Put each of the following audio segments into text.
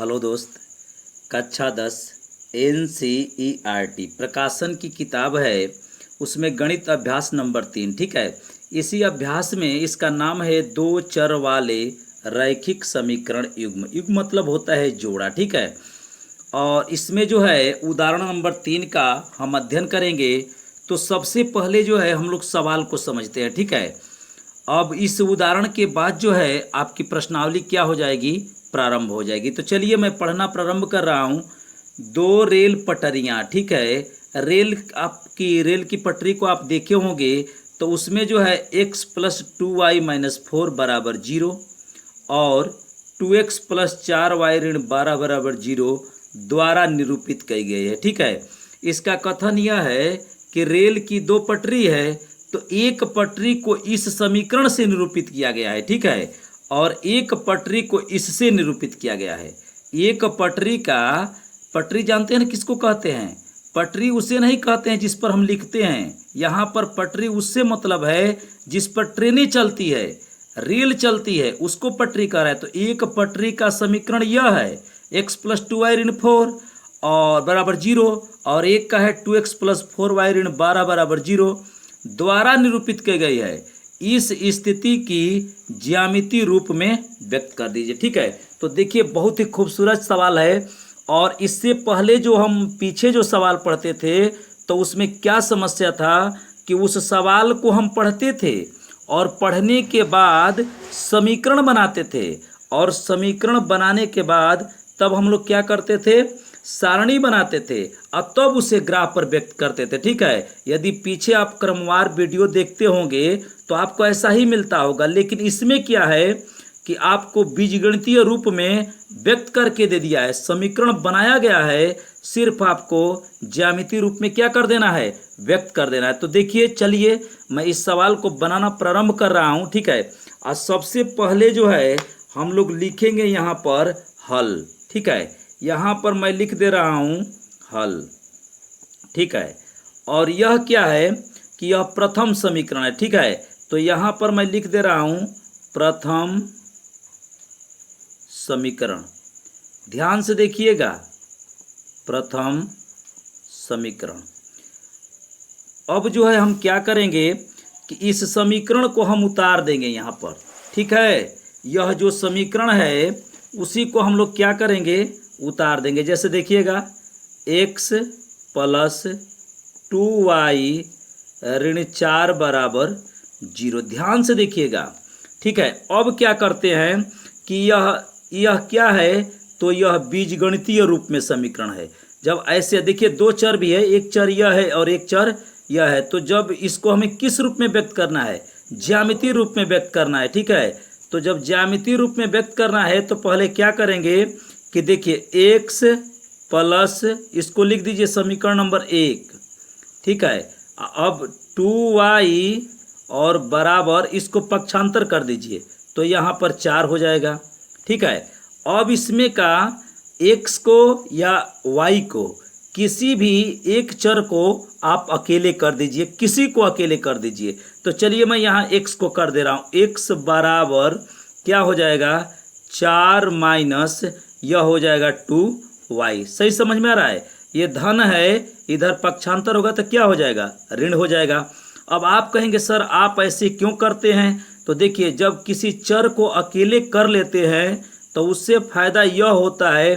Hello दोस्त। कक्षा 10 NCERT प्रकाशन की किताब है। उसमें गणित अभ्यास नंबर 3, ठीक है। इसी अभ्यास में इसका नाम है दो चर वाले रैखिक समीकरण युग्म। युग्म मतलब होता है जोड़ा, ठीक है। और इसमें जो है उदाहरण नंबर 3 का हम अध्ययन करेंगे। तो सबसे पहले जो है हम लोग सवाल को समझते हैं, ठीक है। अब इस उदाहरण के बाद जो है आपकी प्रश्नावली क्या हो जाएगी, प्रारंभ हो जाएगी। तो चलिए मैं पढ़ना प्रारंभ कर रहा हूँ। दो रेल पटरियाँ, ठीक है। रेल की पटरी को आप देखे होंगे। तो उसमें जो है x + 2y - 4 = 0 और 2x + 4y - 12 = 0 द्वारा निरूपित की गई है, ठीक है। इसका कथन यह है कि रेल की दो पटरी है, तो एक पटरी को इस समीकरण से निरूपित किया गया है, ठीक है। और एक पटरी को इससे निरूपित किया गया है। एक पटरी जानते हैं ना किसको कहते हैं? पटरी उसे नहीं कहते हैं जिस पर हम लिखते हैं। यहाँ पर पटरी उससे मतलब है जिस पर ट्रेनें चलती है, रेल चलती है, उसको पटरी कह रहा है। तो एक पटरी का समीकरण यह है x + 2y - 4 और बराबर 0 और एक का है 2x + 4y - 12 = 0 द्वारा निरूपित की गई है। इस स्थिति की ज्यामितीय रूप में व्यक्त कर दीजिए, ठीक है। तो देखिए बहुत ही खूबसूरत सवाल है। और इससे पहले जो हम पीछे जो सवाल पढ़ते थे तो उसमें क्या समस्या था कि उस सवाल को हम पढ़ते थे और पढ़ने के बाद समीकरण बनाते थे, और समीकरण बनाने के बाद तब हम लोग क्या करते थे, सारणी बनाते थे और तब उसे ग्राफ पर व्यक्त करते थे, ठीक है। यदि पीछे आप क्रमवार वीडियो देखते होंगे तो आपको ऐसा ही मिलता होगा। लेकिन इसमें क्या है कि आपको बीजगणितीय रूप में व्यक्त करके दे दिया है, समीकरण बनाया गया है, सिर्फ आपको ज्यामितीय रूप में क्या कर देना है, व्यक्त कर देना है। तो देखिए चलिए मैं इस सवाल को बनाना प्रारंभ कर रहा हूं, ठीक है। और सबसे पहले जो है हम लोग लिखेंगे यहाँ पर हल, ठीक है। यहाँ पर मैं लिख दे रहा हूँ हल, ठीक है। और यह क्या है कि यह प्रथम समीकरण है, ठीक है। तो यहाँ पर मैं लिख दे रहा हूँ प्रथम समीकरण। ध्यान से देखिएगा, प्रथम समीकरण। अब जो है हम क्या करेंगे कि इस समीकरण को हम उतार देंगे यहाँ पर, ठीक है। यह जो समीकरण है उसी को हम लोग क्या करेंगे, उतार देंगे। जैसे देखिएगा x + 2y - 4 = 0। ध्यान से देखिएगा, ठीक है। अब क्या करते हैं कि यह क्या है, तो यह बीजगणितीय रूप में समीकरण है। जब ऐसे देखिए दो चर भी है, एक चर यह है और एक चर यह है, तो जब इसको हमें किस रूप में व्यक्त करना है, ज्यामितीय रूप में व्यक्त करना है, ठीक है। तो जब ज्यामितीय रूप में व्यक्त करना है तो पहले क्या करेंगे कि देखिए x प्लस, इसको लिख दीजिए समीकरण नंबर 1, ठीक है। अब 2y और बराबर, इसको पक्षांतर कर दीजिए तो यहाँ पर 4 हो जाएगा, ठीक है। अब इसमें का x को या y को, किसी भी एक चर को आप अकेले कर दीजिए, किसी को अकेले कर दीजिए। तो चलिए मैं यहाँ x को कर दे रहा हूँ। x बराबर क्या हो जाएगा, 4 माइनस यह हो जाएगा 2y। सही समझ में आ रहा है? ये धन है, इधर पक्षांतर होगा तो क्या हो जाएगा, ऋण हो जाएगा। अब आप कहेंगे सर आप ऐसे क्यों करते हैं? तो देखिए जब किसी चर को अकेले कर लेते हैं तो उससे फायदा यह होता है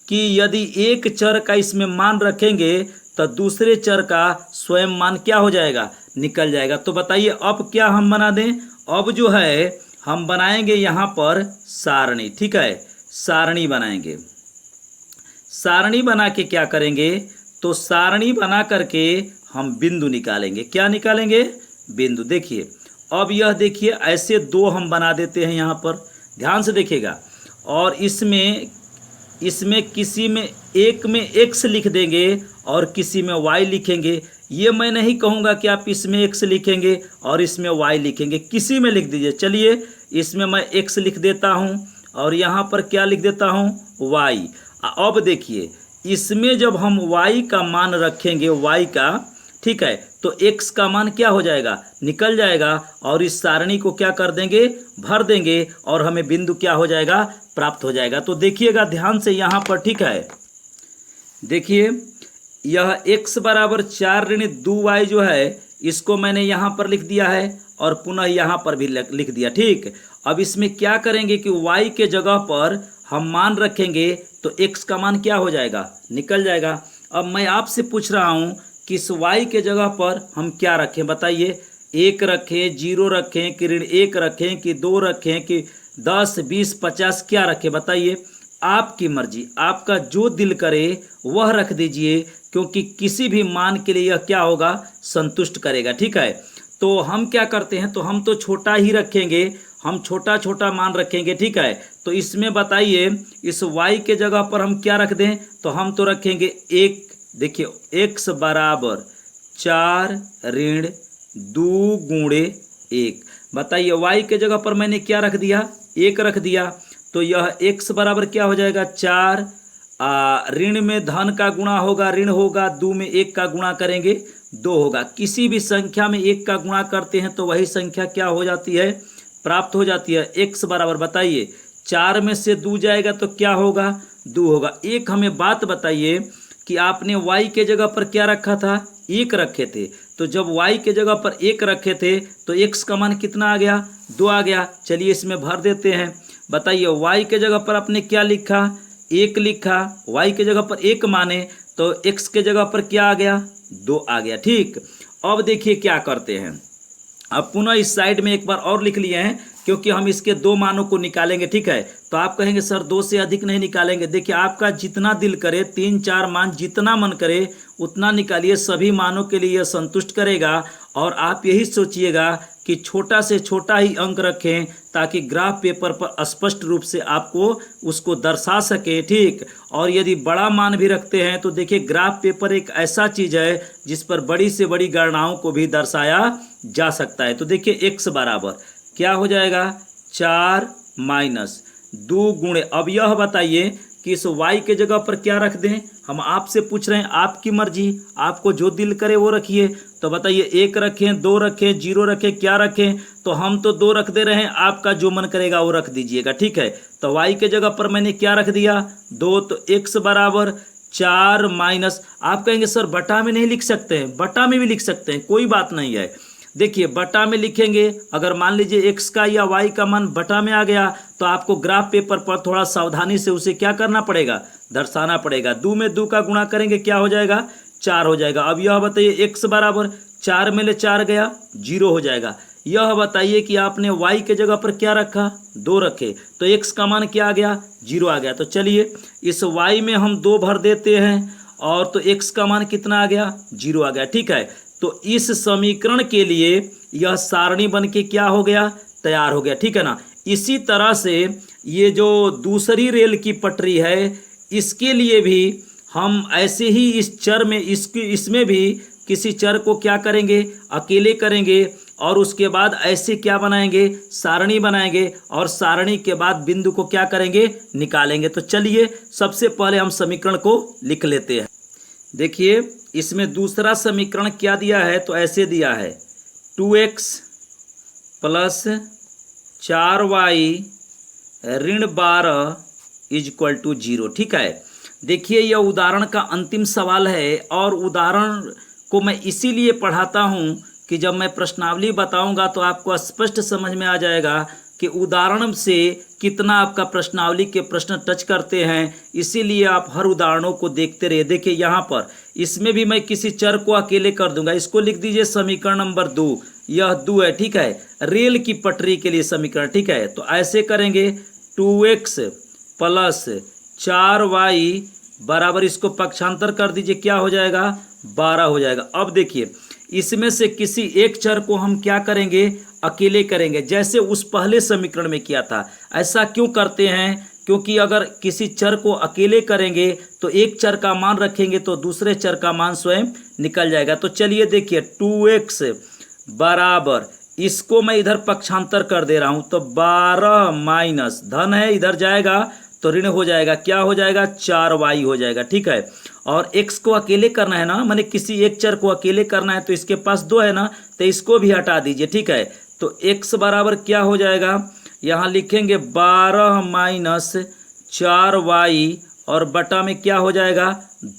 कि यदि एक चर का इसमें मान रखेंगे तो दूसरे चर का स्वयं मान क्या हो जाएगा, निकल जाएगा। तो बताइए अब क्या हम बना दें? अब जो है हम बनाएंगे यहाँ पर सारणी, ठीक है। सारणी बनाएंगे। सारणी बना के क्या करेंगे, तो सारणी बना करके हम बिंदु निकालेंगे। क्या निकालेंगे? बिंदु। देखिए अब यह देखिए ऐसे दो हम बना देते हैं यहाँ पर, ध्यान से देखिएगा। और इसमें किसी में एक में x लिख देंगे और किसी में y लिखेंगे। ये मैं नहीं कहूँगा कि आप इसमें x लिखेंगे और इसमें y लिखेंगे, किसी में लिख दीजिए। चलिए इसमें मैं x लिख देता हूँ और यहाँ पर क्या लिख देता हूँ, y। अब देखिए इसमें जब हम y का मान रखेंगे, y का, ठीक है, तो x का मान क्या हो जाएगा, निकल जाएगा। और इस सारणी को क्या कर देंगे, भर देंगे और हमें बिंदु क्या हो जाएगा, प्राप्त हो जाएगा। तो देखिएगा ध्यान से यहाँ पर, ठीक है। देखिए यह x बराबर 4 ऋण 2y जो है इसको मैंने यहाँ पर लिख दिया है और पुनः यहाँ पर भी लिख दिया, ठीक। अब इसमें क्या करेंगे कि y के जगह पर हम मान रखेंगे तो x का मान क्या हो जाएगा, निकल जाएगा। अब मैं आपसे पूछ रहा हूँ कि इस y के जगह पर हम क्या रखें, बताइए। 1 रखें, 0 रखें, कि ऋण 1 रखें, कि 2 रखें, कि 10, 20, 50 क्या रखें, बताइए। आपकी मर्जी, आपका जो दिल करे वह रख दीजिए, क्योंकि किसी भी मान के लिए यह क्या होगा, संतुष्ट करेगा, ठीक है। तो हम क्या करते हैं, तो हम तो छोटा ही रखेंगे, हम छोटा छोटा मान रखेंगे, ठीक है। तो इसमें बताइए इस y के जगह पर हम क्या रख दें, तो हम तो रखेंगे 1। देखिए x बराबर 4 ऋण 2 गुणे 1। बताइए y के जगह पर मैंने क्या रख दिया, 1 रख दिया। तो यह x बराबर क्या हो जाएगा, 4। ऋण में धन का गुणा होगा, ऋण होगा, 2 में 1 का गुणा करेंगे 2 होगा। किसी भी संख्या में 1 का गुणा करते हैं तो वही संख्या क्या हो जाती है, प्राप्त हो जाती है। x बराबर बताइए 4 में से 2 जाएगा तो क्या होगा, 2 होगा। एक हमें बात बताइए कि आपने y के जगह पर क्या रखा था, 1 रखे थे। तो जब y के जगह पर 1 रखे थे तो x का मान कितना आ गया, 2 आ गया। चलिए इसमें भर देते हैं। बताइए y के जगह पर आपने क्या लिखा, 1 लिखा। y के जगह पर 1 माने तो x के जगह पर क्या आ गया, 2 आ गया, ठीक। अब देखिए क्या करते हैं, अब पुनः इस साइड में एक बार और लिख लिए हैं, क्योंकि हम इसके 2 मानों को निकालेंगे, ठीक है। तो आप कहेंगे सर 2 से अधिक नहीं निकालेंगे। देखिए आपका जितना दिल करे, 3, 4 मान जितना मन करे उतना निकालिए, सभी मानों के लिए यह संतुष्ट करेगा। और आप यही सोचिएगा कि छोटा से छोटा ही अंक रखें, ताकि ग्राफ पेपर पर स्पष्ट रूप से आपको उसको दर्शा सके, ठीक। और यदि बड़ा मान भी रखते हैं तो देखिए ग्राफ पेपर एक ऐसा चीज़ है जिस पर बड़ी से बड़ी गणनाओं को भी दर्शाया जा सकता है। तो देखिए x बराबर क्या हो जाएगा, 4 माइनस 2 गुणे। अब यह बताइए कि इस y के जगह पर क्या रख दें, हम आपसे पूछ रहे हैं, आपकी मर्जी, आपको जो दिल करे वो रखिए। तो बताइए 1 रखें, 2 रखें, 0 रखें, क्या रखें। तो हम तो 2 रख दे रहे हैं, आपका जो मन करेगा वो रख दीजिएगा, ठीक है। तो y के जगह पर मैंने क्या रख दिया, 2। तो x बराबर 4 माइनस, आप कहेंगे सर बटा में नहीं लिख सकते हैं, बटा में भी लिख सकते हैं, कोई बात नहीं है। देखिए बटा में लिखेंगे, अगर मान लीजिए x का या y का मान बटा में आ गया तो आपको ग्राफ पेपर पर थोड़ा सावधानी से उसे क्या करना पड़ेगा, दर्शाना पड़ेगा। 2 में 2 का गुणा करेंगे, क्या हो जाएगा, 4 हो जाएगा। अब यह बताइए x बराबर 4 में ले 4 गया, 0 हो जाएगा। यह बताइए कि आपने y के जगह पर क्या रखा, 2 रखे, तो x का मान क्या आ गया, 0 आ गया। तो चलिए इस y में हम 2 भर देते हैं और तो x का मान कितना आ गया, 0 आ गया, ठीक है। तो इस समीकरण के लिए यह सारणी बन के क्या हो गया, तैयार हो गया, ठीक है ना। इसी तरह से ये जो दूसरी रेल की पटरी है इसके लिए भी हम ऐसे ही इस चर में इसमें भी किसी चर को क्या करेंगे, अकेले करेंगे और उसके बाद ऐसे क्या बनाएंगे, सारणी बनाएंगे और सारणी के बाद बिंदु को क्या करेंगे, निकालेंगे। तो चलिए सबसे पहले हम समीकरण को लिख लेते हैं। देखिए इसमें दूसरा समीकरण क्या दिया है, तो ऐसे दिया है 2x प्लस 4y ऋण 12 इक्वल टू 0, ठीक है। देखिए यह उदाहरण का अंतिम सवाल है और उदाहरण को मैं इसीलिए पढ़ाता हूँ कि जब मैं प्रश्नावली बताऊंगा तो आपको स्पष्ट समझ में आ जाएगा कि उदाहरण से कितना आपका प्रश्नावली के प्रश्न टच करते हैं। इसीलिए आप हर उदाहरणों को देखते रहिए। देखिए यहाँ पर इसमें भी मैं किसी चर को अकेले कर दूंगा, इसको लिख दीजिए समीकरण नंबर 2, यह 2 है, ठीक है, रेल की पटरी के लिए समीकरण, ठीक है। तो ऐसे करेंगे 2x प्लस 4y बराबर, इसको पक्षांतर कर दीजिए, क्या हो जाएगा, 12 हो जाएगा। अब देखिए इसमें से किसी एक चर को हम क्या करेंगे, अकेले करेंगे, जैसे उस पहले समीकरण में किया था। ऐसा क्यों करते हैं, क्योंकि अगर किसी चर को अकेले करेंगे तो एक चर का मान रखेंगे तो दूसरे चर का मान स्वयं निकल जाएगा। तो चलिए देखिए 2x बराबर, इसको मैं इधर पक्षांतर कर दे रहा हूं, तो 12 माइनस धन है, इधर जाएगा तो ऋण हो जाएगा, क्या हो जाएगा, 4y हो जाएगा, ठीक है। और x को अकेले करना है ना, माने किसी एक चर को अकेले करना है, तो इसके पास 2 है ना, तो इसको भी हटा दीजिए, ठीक है। तो x बराबर क्या हो जाएगा, यहाँ लिखेंगे 12 माइनस 4y और बटा में क्या हो जाएगा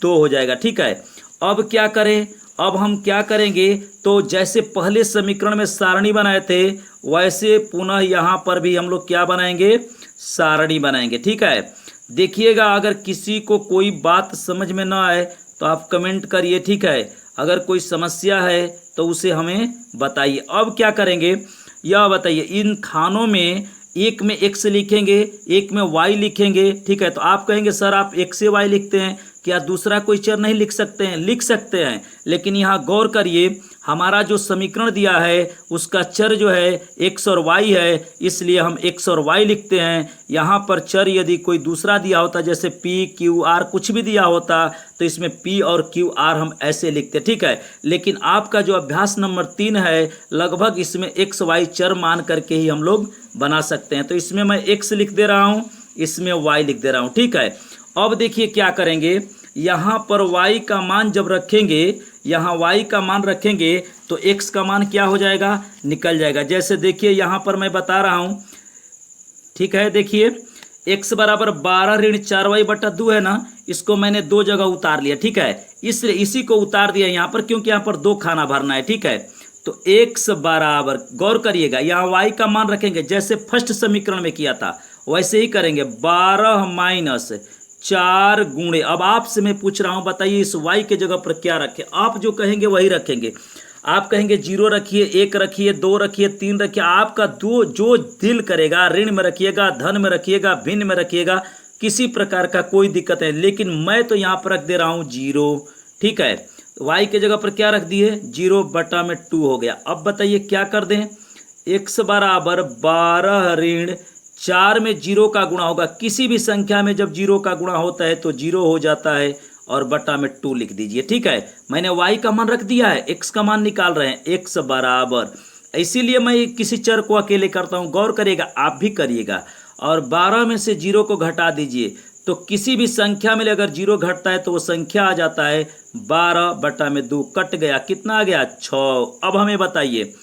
2 हो जाएगा। ठीक है, अब क्या करें, अब हम क्या करेंगे, तो जैसे पहले समीकरण में सारणी बनाए थे वैसे पुनः यहाँ पर भी हम लोग क्या बनाएंगे, सारणी बनाएंगे। ठीक है, देखिएगा अगर किसी को कोई बात समझ में ना आए तो आप कमेंट करिए। ठीक है, अगर कोई समस्या है तो उसे हमें बताइए। अब क्या करेंगे यह बताइए, इन खानों में एक में x लिखेंगे, एक में y लिखेंगे। ठीक है, तो आप कहेंगे सर आप x से y लिखते हैं, क्या दूसरा कोई चर नहीं लिख सकते हैं? लिख सकते हैं, लेकिन यहाँ गौर करिए हमारा जो समीकरण दिया है उसका चर जो है x और y है, इसलिए हम x और y लिखते हैं। यहाँ पर चर यदि कोई दूसरा दिया होता जैसे p q r कुछ भी दिया होता तो इसमें p और q r हम ऐसे लिखते। ठीक है, लेकिन आपका जो अभ्यास नंबर 3 है लगभग इसमें x y चर मान करके ही हम लोग बना सकते हैं। तो इसमें मैं x लिख दे रहा हूँ, इसमें y लिख दे रहा हूँ। ठीक है, अब देखिए क्या करेंगे, यहाँ पर y का मान जब रखेंगे, यहाँ y का मान रखेंगे तो x का मान क्या हो जाएगा, निकल जाएगा। जैसे देखिए यहाँ पर मैं बता रहा हूँ। ठीक है, देखिए x बराबर 12 ऋण 4y बटा 2 है ना, इसको मैंने दो जगह उतार लिया। ठीक है, इसलिए इसी को उतार दिया यहाँ पर क्योंकि यहाँ पर 2 खाना भरना है। ठीक है, तो x बराबर, गौर करिएगा यहाँ y का मान रखेंगे जैसे फर्स्ट समीकरण में किया था वैसे ही करेंगे, 12 माइनस 4 गुणे। अब आपसे मैं पूछ रहा हूँ बताइए इस y के जगह पर क्या रखें, आप जो कहेंगे वही रखेंगे। आप कहेंगे 0 रखिए, 1 रखिए, 2 रखिए, 3 रखिए, आपका दो जो दिल करेगा, ऋण में रखिएगा, धन में रखिएगा, भिन्न में रखिएगा, किसी प्रकार का कोई दिक्कत है। लेकिन मैं तो यहाँ पर रख दे रहा हूँ 0। ठीक है, y के जगह पर क्या रख दिए, 0 बटा में 2 हो गया। अब बताइए क्या कर दें, x बराबर 12 ऋण 4 में 0 का गुणा होगा, किसी भी संख्या में जब 0 का गुणा होता है तो 0 हो जाता है और बटा में 2 लिख दीजिए। ठीक है, मैंने y का मान रख दिया है, x का मान निकाल रहे हैं, x बराबर, इसीलिए मैं किसी चर को अकेले करता हूँ, गौर करिएगा आप भी करिएगा। और 12 में से 0 को घटा दीजिए तो किसी भी संख्या में अगर 0 घटता है तो वो संख्या आ जाता है 12 बटा में 2, कट गया, कितना आ गया 6। अब हमें बताइए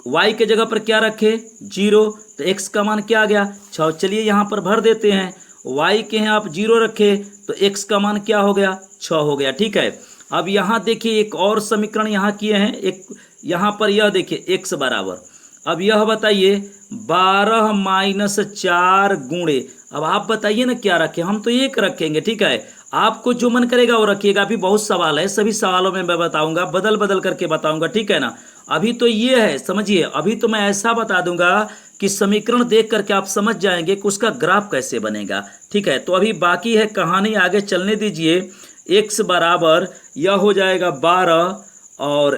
y के जगह पर क्या रखे 0, तो x का मान क्या आ गया 6। चलिए यहाँ पर भर देते हैं, y के हैं आप 0 रखे तो x का मान क्या हो गया 6 हो गया। ठीक है, अब यहाँ देखिए एक और समीकरण यहाँ किए हैं, एक यहाँ पर यह देखिए x बराबर, अब यह बताइए 12 माइनस 4 गुणे। अब आप बताइए ना क्या रखें, हम तो 1 रखेंगे। ठीक है, आपको जो मन करेगा वो रखिएगा, अभी बहुत सवाल है, सभी सवालों में मैं बताऊंगा, बदल बदल करके बताऊंगा। ठीक है ना, अभी तो ये है समझिए, अभी तो मैं ऐसा बता दूंगा कि समीकरण देख करके आप समझ जाएंगे कि उसका ग्राफ कैसे बनेगा। ठीक है, तो अभी बाकी है कहानी, आगे चलने दीजिए। x बराबर यह हो जाएगा 12 और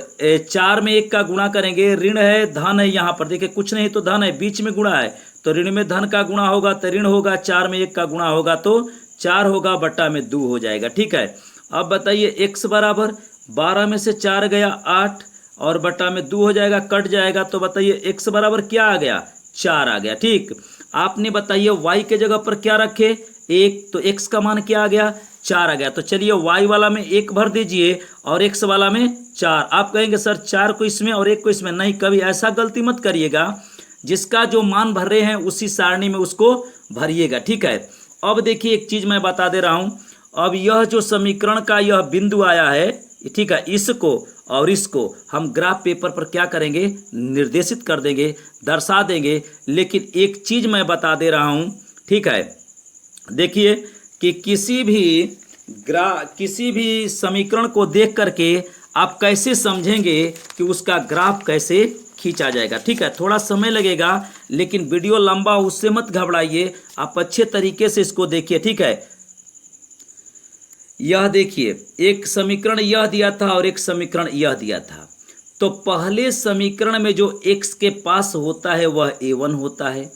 4 में 1 का गुणा करेंगे, ऋण है धन है, यहाँ पर देखिए कुछ नहीं तो धन है, बीच में गुणा है तो ऋण में धन का गुणा होगा तो ऋण होगा, 4 में 1 का गुणा होगा तो 4 होगा, बटा में 2 हो जाएगा। ठीक है, अब बताइए x बराबर 12 में से 4 गया 8 और बटा में 2 हो जाएगा, कट जाएगा, तो बताइए x बराबर क्या आ गया 4 आ गया। ठीक, आपने बताइए y के जगह पर क्या रखे 1, तो x का मान क्या आ गया 4 आ गया। तो चलिए y वाला में 1 भर दीजिए और x वाला में 4। आप कहेंगे सर 4 को इसमें और 1 को इसमें, नहीं, कभी ऐसा गलती मत करिएगा, जिसका जो मान भर रहे हैं उसी सारणी में उसको भरिएगा। ठीक है, अब देखिए एक चीज मैं बता दे रहा हूं, अब यह जो समीकरण का यह बिंदु आया है, ठीक है, इसको और इसको हम ग्राफ पेपर पर क्या करेंगे, निर्देशित कर देंगे, दर्शा देंगे। लेकिन एक चीज मैं बता दे रहा हूं, ठीक है, देखिए कि किसी भी समीकरण को देख करके आप कैसे समझेंगे कि उसका ग्राफ कैसे खींचा जाएगा। ठीक है, थोड़ा समय लगेगा लेकिन वीडियो लंबा, उससे मत घबराइए, आप अच्छे तरीके से इसको देखिए। ठीक है, यह देखिए एक समीकरण यह दिया था और एक समीकरण यह दिया था, तो पहले समीकरण में जो x के पास होता है वह a1 होता है,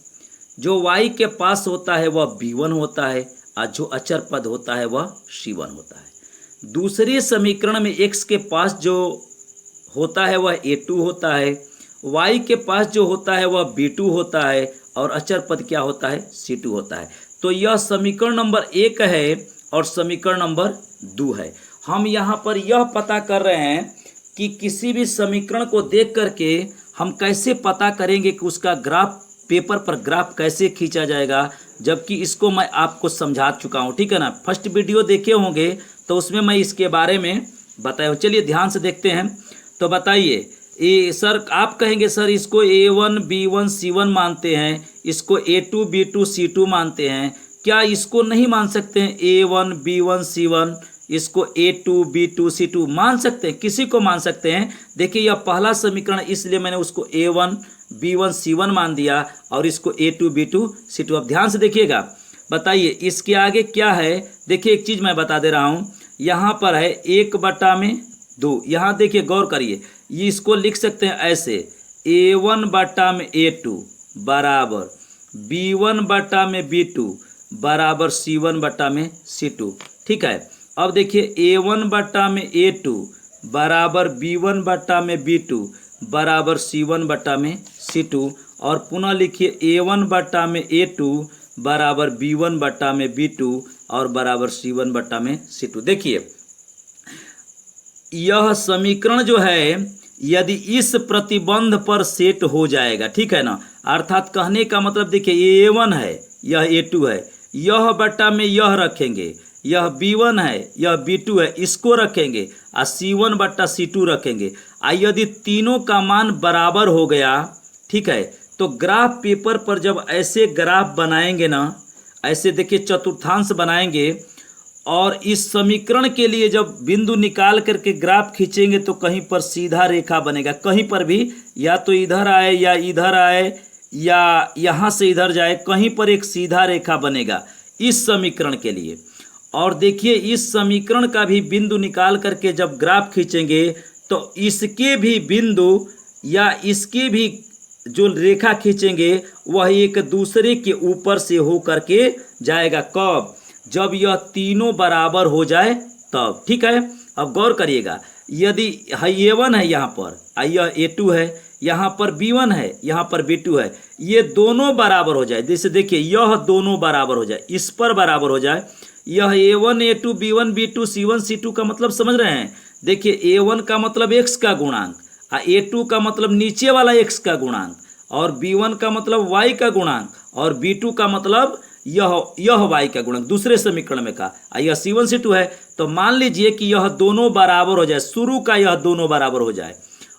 जो y के पास होता है वह b1 होता है और जो अचर पद होता है वह c1 होता है। दूसरे समीकरण में x के पास जो होता है वह a2 होता है, y के पास जो होता है वह b2 होता है और अचर पद क्या होता है c2 होता है। तो यह समीकरण नंबर 1 है और समीकरण नंबर 2 है। हम यहाँ पर यह पता कर रहे हैं कि किसी भी समीकरण को देख करके हम कैसे पता करेंगे कि उसका ग्राफ पेपर पर ग्राफ कैसे खींचा जाएगा, जबकि इसको मैं आपको समझा चुका हूँ, ठीक है ना। फर्स्ट वीडियो देखे होंगे तो उसमें मैं इसके बारे में बताया हूँ। चलिए ध्यान से देखते हैं। तो बताइए, ये सर आप कहेंगे सर इसको A1 B1 C1 मानते हैं, इसको A2 B2 C2 मानते हैं, क्या इसको नहीं मान सकते हैं A1 B1 C1, इसको A2 B2 C2 मान सकते हैं, किसी को मान सकते हैं। देखिए यह पहला समीकरण, इसलिए मैंने उसको A1 B1 C1 मान दिया और इसको A2 B2 C2। अब ध्यान से देखिएगा, बताइए इसके आगे क्या है। देखिए एक चीज़ मैं बता दे रहा हूँ, यहाँ पर है 1/2। यहाँ देखिए गौर करिए, ये इसको लिख सकते हैं ऐसे, A1/A2 बराबर B1/B2 बराबर C1/C2, ठीक है। अब देखिए A1/A2 बराबर B1/B2 बराबर C1/C2, और पुनः लिखिए A1/A2 बराबर B1/B2 और बराबर C1/C2। देखिए यह समीकरण जो है यदि इस प्रतिबंध पर सेट हो जाएगा, ठीक है ना, अर्थात कहने का मतलब देखिए ये A1 है, यह A2 है, यह बटा में यह रखेंगे, यह B1 है, यह B2 है, इसको रखेंगे और C1/C2 रखेंगे। यदि तीनों का मान बराबर हो गया, ठीक है, तो ग्राफ पेपर पर जब ऐसे ग्राफ बनाएंगे ना, ऐसे देखिए चतुर्थांश बनाएंगे, और इस समीकरण के लिए जब बिंदु निकाल करके ग्राफ खींचेंगे तो कहीं पर सीधा रेखा बनेगा, कहीं पर भी या तो इधर आए या इधर आए या यहाँ से इधर जाए, कहीं पर एक सीधा रेखा बनेगा इस समीकरण के लिए। और देखिए इस समीकरण का भी बिंदु निकाल करके जब ग्राफ खींचेंगे तो इसके भी बिंदु या इसके भी जो रेखा खींचेंगे वह एक दूसरे के ऊपर से हो करके जाएगा। कब? जब यह तीनों बराबर हो जाए तब, ठीक है। अब गौर करिएगा, यदि A1 है यहाँ पर, यह A2 है, यहाँ पर B1 है, यहाँ पर B2 है, ये दोनों बराबर हो जाए, जैसे देखिए यह दोनों बराबर हो जाए, इस पर बराबर हो जाए, यह A1 A2 B1 B2 C1 C2 का मतलब समझ रहे हैं। देखिए A1 का मतलब x का गुणांक, A2 का मतलब नीचे वाला x का गुणांक, और B1 का मतलब y का गुणांक, और B2 का मतलब यह y का गुणक दूसरे समीकरण में का, यह C1 C2 है। तो मान लीजिए कि यह दोनों बराबर हो जाए, शुरू का यह दोनों बराबर हो जाए,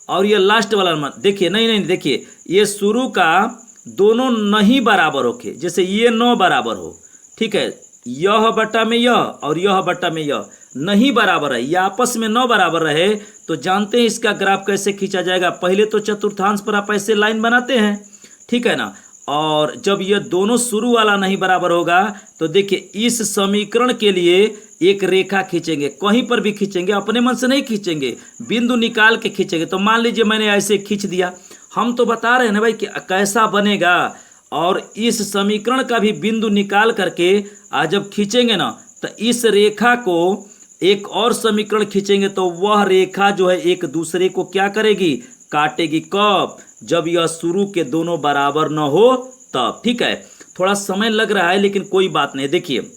और यह लास्ट वाला देखिए नहीं देखिए ये शुरू का दोनों नहीं बराबर हो के, जैसे ये 9 बराबर हो, ठीक है, यह बटा में यह और यह बटा में यह नहीं बराबर है, यह आपस में 9 बराबर रहे, तो जानते हैं इसका ग्राफ कैसे खींचा जाएगा। पहले तो चतुर्थांश पर आप ऐसे लाइन बनाते हैं, ठीक है ना, और जब ये दोनों शुरू वाला नहीं बराबर होगा तो देखिए इस समीकरण के लिए एक रेखा खींचेंगे, कहीं पर भी खींचेंगे, अपने मन से नहीं खींचेंगे, बिंदु निकाल के खींचेंगे। तो मान लीजिए मैंने ऐसे खींच दिया, हम तो बता रहे हैं ना भाई कि कैसा बनेगा, और इस समीकरण का भी बिंदु निकाल करके जब खींचेंगे ना तो इस रेखा को एक और समीकरण खींचेंगे तो वह रेखा जो है एक दूसरे को क्या करेगी, काटेगी। कब? जब यह शुरू के दोनों बराबर न हो तब, ठीक है। थोड़ा समय लग रहा है लेकिन कोई बात नहीं। देखिए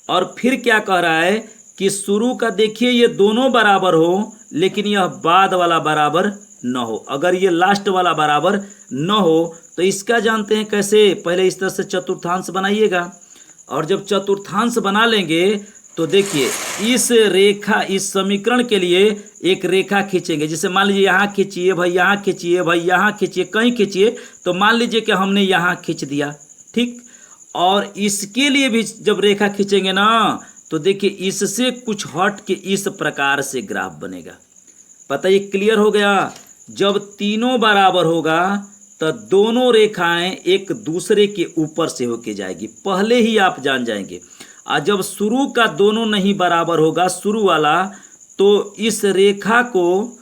और फिर क्या कह रहा है कि शुरू का देखिए ये दोनों बराबर हो लेकिन यह बाद वाला बराबर न हो। अगर ये लास्ट वाला बराबर न हो तो इसका जानते हैं कैसे, पहले इस तरह से चतुर्थांश बनाइएगा, और जब चतुर्थांश बना लेंगे तो देखिए इस रेखा, इस समीकरण के लिए एक रेखा खींचेंगे। जैसे मान लीजिए यहाँ खींचिए भाई, यहाँ खींचिए भाई, यहाँ खींचिए, कहीं खींचिए, तो मान लीजिए कि हमने यहाँ खींच दिया, ठीक। और इसके लिए भी जब रेखा खींचेंगे ना तो देखिए इससे कुछ हट के इस प्रकार से ग्राफ बनेगा। पता ये क्लियर हो गया। जब तीनों बराबर होगा तो दोनों रेखाएं एक दूसरे के ऊपर से होके जाएगी, पहले ही आप जान जाएंगे। और जब शुरू का दोनों नहीं बराबर होगा, शुरू वाला, तो इस रेखा को,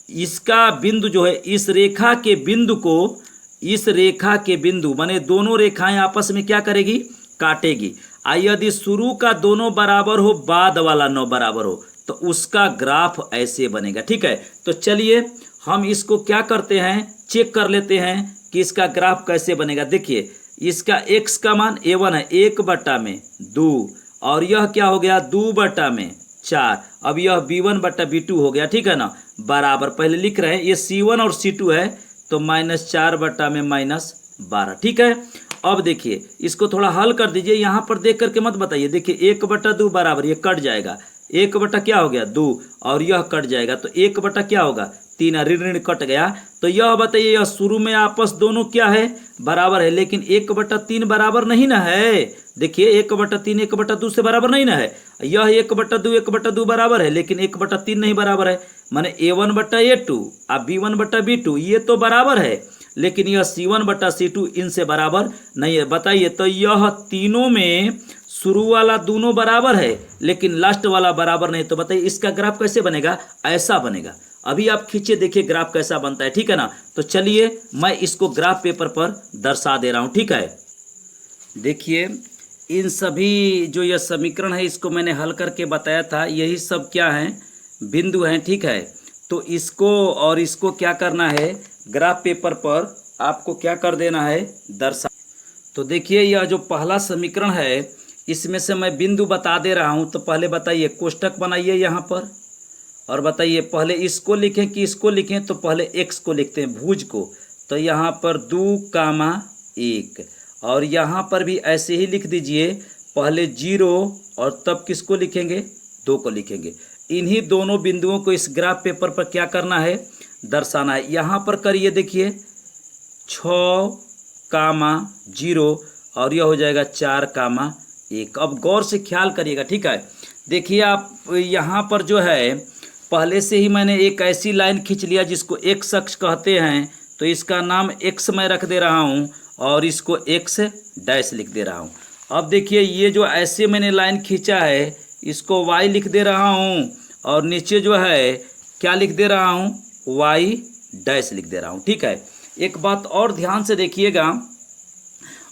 इसका बिंदु जो है, इस रेखा के बिंदु को, इस रेखा के बिंदु माने दोनों रेखाएं आपस में क्या करेगी, काटेगी। यदि शुरू का दोनों बराबर हो, बाद वाला 9 बराबर हो, तो उसका ग्राफ ऐसे बनेगा, ठीक है। तो चलिए हम इसको क्या करते हैं, चेक कर लेते हैं कि इसका ग्राफ कैसे बनेगा। देखिए इसका x का मान A1 है, 1/2, और यह क्या हो गया, 2/4। अब यह B1/B2 हो गया, ठीक है ना, बराबर, पहले लिख रहे हैं ये C1 और C2 है तो -4/-4 12। ठीक है, अब देखिए इसको थोड़ा हल कर दीजिए, यहाँ पर देख करके मत बताइए। देखिए 1/2 बराबर, ये कट जाएगा, 1 क्या हो गया 2, और यह कट जाएगा तो 1 क्या होगा 3, ऋण ऋण कट गया। तो यह बताइए, यह शुरू में आपस दोनों क्या है बराबर है, लेकिन 1/3 बराबर नहीं ना है। देखिए 1/3 1/2 से बराबर नहीं ना है। यह 1/2 बराबर है, लेकिन 1/3 नहीं बराबर है। माने A1/A2 और B1/B2 ये तो बराबर है, लेकिन यह C1/C2 इनसे बराबर नहीं है। बताइए, तो यह तीनों में शुरू वाला दोनों बराबर है, लेकिन लास्ट वाला बराबर नहीं। तो बताइए इसका ग्राफ कैसे बनेगा, ऐसा बनेगा। अभी आप खींचे देखिए ग्राफ कैसा बनता है, ठीक है ना। तो चलिए मैं इसको ग्राफ पेपर पर दर्शा दे रहा हूं, ठीक है। देखिए इन सभी जो यह समीकरण है इसको मैंने हल करके बताया था, यही सब क्या है बिंदु हैं, ठीक है। तो इसको और इसको क्या करना है, ग्राफ पेपर पर आपको क्या कर देना है, दर्शा। तो देखिए यह जो पहला समीकरण है इसमें से मैं बिंदु बता दे रहा हूं। तो पहले बताइए कोष्टक बनाइए यहाँ पर, और बताइए पहले इसको लिखें कि इसको लिखें। तो पहले x को लिखते हैं, भुज को। तो यहाँ पर 2, 1, और यहाँ पर भी ऐसे ही लिख दीजिए, पहले 0 और तब किसको लिखेंगे 2 को लिखेंगे। इन्हीं दोनों बिंदुओं को इस ग्राफ पेपर पर क्या करना है, दर्शाना है। यहाँ पर करिए, देखिए 6, 0 और यह हो जाएगा 4, 1। अब गौर से ख्याल करिएगा, ठीक है। देखिए आप यहाँ पर जो है पहले से ही मैंने एक ऐसी लाइन खींच लिया जिसको x अक्ष कहते हैं, तो इसका नाम x मैं रख दे रहा हूँ और इसको x डैश लिख दे रहा हूँ। अब देखिए ये जो ऐसे मैंने लाइन खींचा है इसको y लिख दे रहा हूँ, और नीचे जो है क्या लिख दे रहा हूँ, y डैश लिख दे रहा हूँ, ठीक है। एक बात और ध्यान से देखिएगा,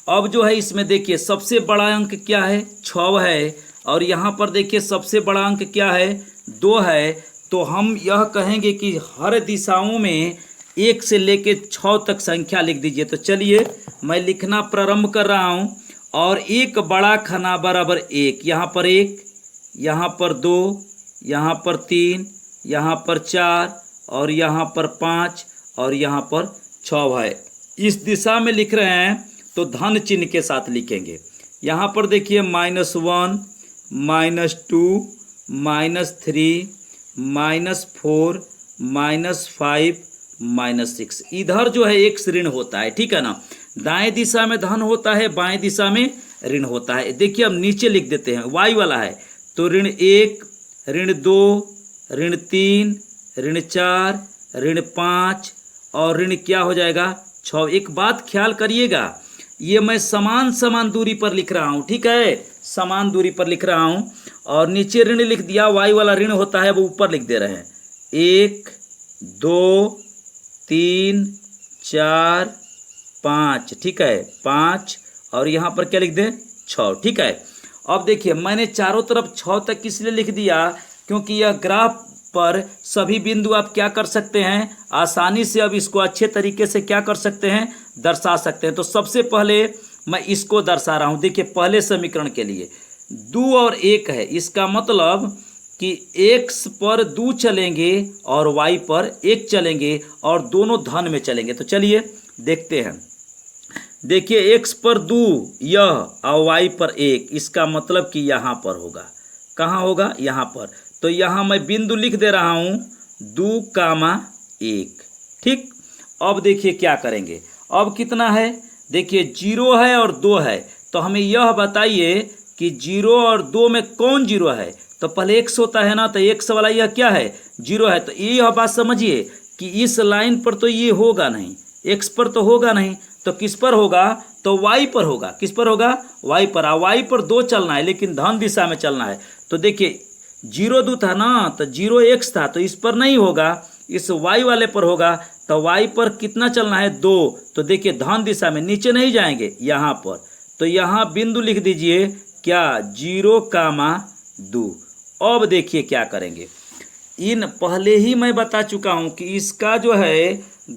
अब जो है इसमें देखिए सबसे बड़ा अंक क्या है 6 है, और यहाँ पर देखिए सबसे बड़ा अंक क्या है 2 है। तो हम यह कहेंगे कि हर दिशाओं में 1 से लेके 6 तक संख्या लिख दीजिए। तो चलिए मैं लिखना प्रारंभ कर रहा हूँ, और एक बड़ा खाना बराबर 1, यहाँ पर 1, यहाँ पर 2, यहाँ पर 3, यहाँ पर 4, और यहाँ पर 5, और यहाँ पर 6 है। इस दिशा में लिख रहे हैं तो धन चिन्ह के साथ लिखेंगे। यहाँ पर देखिए -1, -2, -3, -4, -5, -6। इधर जो है एक ऋण होता है, ठीक है ना। दाएं दिशा में धन होता है, बाएं दिशा में ऋण होता है। देखिए अब नीचे लिख देते हैं, y वाला है तो ऋण 1, ऋण 2, ऋण 3, ऋण 4, ऋण 5, और ऋण क्या हो जाएगा 6। एक बात ख्याल करिएगा, ये मैं समान दूरी पर लिख रहा हूँ, ठीक है, समान दूरी पर लिख रहा हूँ। और नीचे ऋण लिख दिया, y वाला ऋण होता है वो ऊपर लिख दे रहे हैं। 1, 2, 3, 4, 5, ठीक है 5, और यहाँ पर क्या लिख दें 6, ठीक है। अब देखिए मैंने चारों तरफ 6 तक इसलिए लिख दिया क्योंकि यह ग्राफ पर सभी बिंदु आप क्या कर सकते हैं, आसानी से अब इसको अच्छे तरीके से क्या कर सकते हैं, दर्शा सकते हैं। तो सबसे पहले मैं इसको दर्शा रहा हूँ। देखिए पहले समीकरण के लिए 2 और 1 है, इसका मतलब कि x पर 2 चलेंगे और y पर 1 चलेंगे, और दोनों धन में चलेंगे। तो चलिए देखते हैं। देखिए x पर 2 यह और y पर 1, इसका मतलब कि यहाँ पर होगा। कहाँ होगा, यहाँ पर। तो यहाँ मैं बिंदु लिख दे रहा हूँ 2, 1, ठीक। अब देखिए क्या करेंगे, अब कितना है, देखिए 0 है और 2 है। तो हमें यह बताइए कि 0 और 2 में कौन 0 है। तो पहले x होता है ना, तो x वाला यह क्या है 0 है। तो यह बात समझिए कि इस लाइन पर तो ये होगा नहीं, x पर तो होगा नहीं, तो किस पर होगा, तो y पर होगा। किस पर होगा, y पर। y पर 2 चलना है, लेकिन धन दिशा में चलना है। तो देखिए 0 2 था ना, तो 0 x था, तो इस पर नहीं होगा, इस y वाले पर होगा। तो y पर कितना चलना है 2, तो देखिए धन दिशा में, नीचे नहीं जाएंगे, यहाँ पर। तो यहाँ बिंदु लिख दीजिए क्या 0, 2। अब देखिए क्या करेंगे, इन पहले ही मैं बता चुका हूँ कि इसका जो है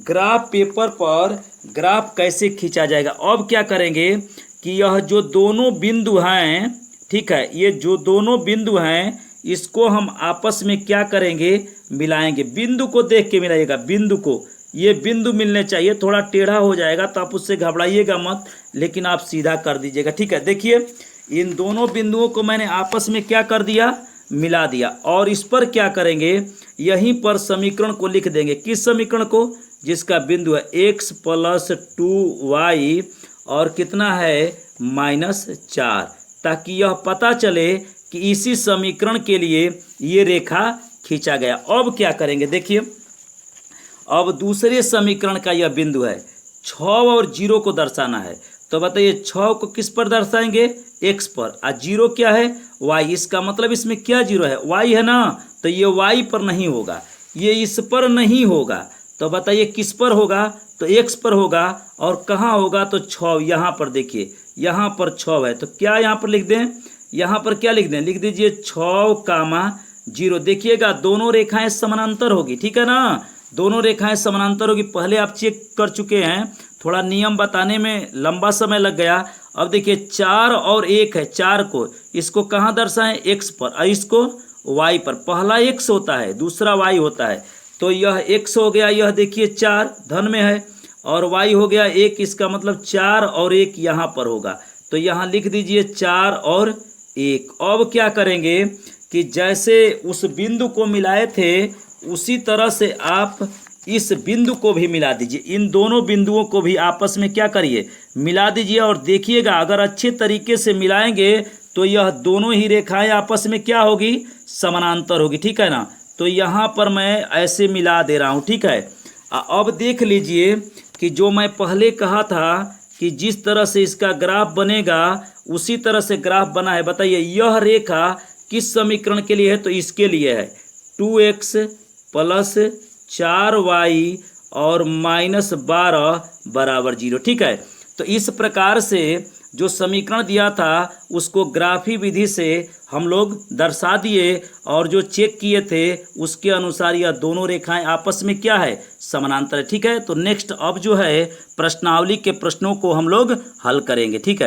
ग्राफ पेपर पर ग्राफ कैसे खींचा जाएगा। अब क्या करेंगे कि यह जो दोनों बिंदु हैं, ठीक है, ये जो दोनों बिंदु हैं इसको हम आपस में क्या करेंगे, मिलाएंगे। बिंदु को देख के मिलाइएगा, बिंदु को, ये बिंदु मिलने चाहिए। थोड़ा टेढ़ा हो जाएगा तो आप उससे घबराइएगा मत, लेकिन आप सीधा कर दीजिएगा। ठीक है, देखिए इन दोनों बिंदुओं को मैंने आपस में क्या कर दिया, मिला दिया। और इस पर क्या करेंगे, यहीं पर समीकरण को लिख देंगे। किस समीकरण को, जिसका बिंदु है x + 2y और कितना है -4, ताकि यह पता चले कि इसी समीकरण के लिए ये रेखा खींचा गया। अब क्या करेंगे, देखिए अब दूसरे समीकरण का यह बिंदु है, 6 और 0 को दर्शाना है। तो बताइए 6 को किस पर दर्शाएंगे, x पर, और 0 क्या है, y। इसका मतलब इसमें क्या 0 है, y है ना, तो ये y पर नहीं होगा, ये इस पर नहीं होगा। तो बताइए किस पर होगा, तो x पर होगा। और कहाँ होगा, तो 6, यहाँ पर देखिए, यहाँ पर 6 है। तो क्या यहाँ पर लिख दें, यहाँ पर क्या लिख दें, लिख दीजिए 6, 0। देखिएगा दोनों रेखाएं समानांतर होगी, ठीक है ना, दोनों रेखाएं समानांतर होगी। पहले आप चेक कर चुके हैं, थोड़ा नियम बताने में लंबा समय लग गया। अब देखिए 4 और 1 है, 4 को इसको कहाँ दर्शाएं, x पर, और इसको y पर। पहला x होता है, दूसरा y होता है। तो यह x हो गया, यह देखिए 4 धन में है, और y हो गया 1। इसका मतलब 4 और 1 यहाँ पर होगा। तो यहाँ लिख दीजिए 4 और 1। अब क्या करेंगे कि जैसे उस बिंदु को मिलाए थे उसी तरह से आप इस बिंदु को भी मिला दीजिए। इन दोनों बिंदुओं को भी आपस में क्या करिए, मिला दीजिए। और देखिएगा अगर अच्छे तरीके से मिलाएंगे तो यह दोनों ही रेखाएं आपस में क्या होगी, समानांतर होगी, ठीक है ना। तो यहाँ पर मैं ऐसे मिला दे रहा हूँ, ठीक है। अब देख लीजिए कि जो मैं पहले कहा था कि जिस तरह से इसका ग्राफ बनेगा उसी तरह से ग्राफ बना है। बताइए यह रेखा किस समीकरण के लिए है, तो इसके लिए है, 2x + 4y और -12 = 0, ठीक है। तो इस प्रकार से जो समीकरण दिया था उसको ग्राफी विधि से हम लोग दर्शा दिए, और जो चेक किए थे उसके अनुसार यह दोनों रेखाएं आपस में क्या है, समानांतर है, ठीक है। तो नेक्स्ट अब जो है प्रश्नावली के प्रश्नों को हम लोग हल करेंगे, ठीक है।